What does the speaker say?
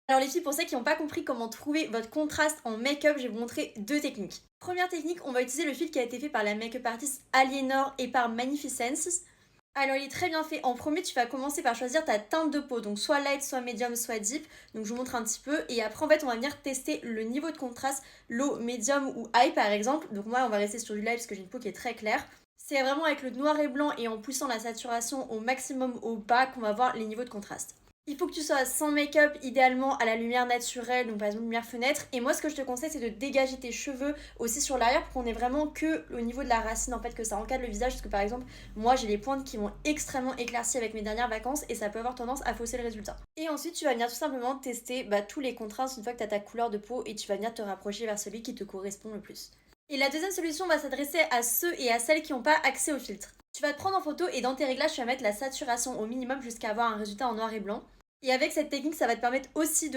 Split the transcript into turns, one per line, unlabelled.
Alors les filles, pour celles qui n'ont pas compris comment trouver votre contraste en make-up, je vais vous montrer deux techniques. Première technique, on va utiliser le filtre qui a été fait par la make-up artist Aliénor et par Magnificence. Alors il est très bien fait. En premier, tu vas commencer par choisir ta teinte de peau, donc soit light, soit medium, soit deep. Donc je vous montre un petit peu. Et après, en fait, on va venir tester le niveau de contraste, low, medium ou high par exemple. Donc moi, on va rester sur du light parce que j'ai une peau qui est très claire. C'est vraiment avec le noir et blanc et en poussant la saturation au maximum au bas qu'on va voir les niveaux de contraste. Il faut que tu sois sans make-up, idéalement à la lumière naturelle, donc par exemple lumière fenêtre. Et moi, ce que je te conseille, c'est de dégager tes cheveux aussi sur l'arrière pour qu'on ait vraiment que au niveau de la racine, en fait, que ça encadre le visage. Parce que par exemple, moi, j'ai les pointes qui vont extrêmement éclairci avec mes dernières vacances et ça peut avoir tendance à fausser le résultat. Et ensuite, tu vas venir tout simplement tester tous les contrastes une fois que tu as ta couleur de peau et tu vas venir te rapprocher vers celui qui te correspond le plus. Et la deuxième solution va s'adresser à ceux et à celles qui n'ont pas accès au filtre. Tu vas te prendre en photo et dans tes réglages, tu vas mettre la saturation au minimum jusqu'à avoir un résultat en noir et blanc. Et avec cette technique, ça va te permettre aussi de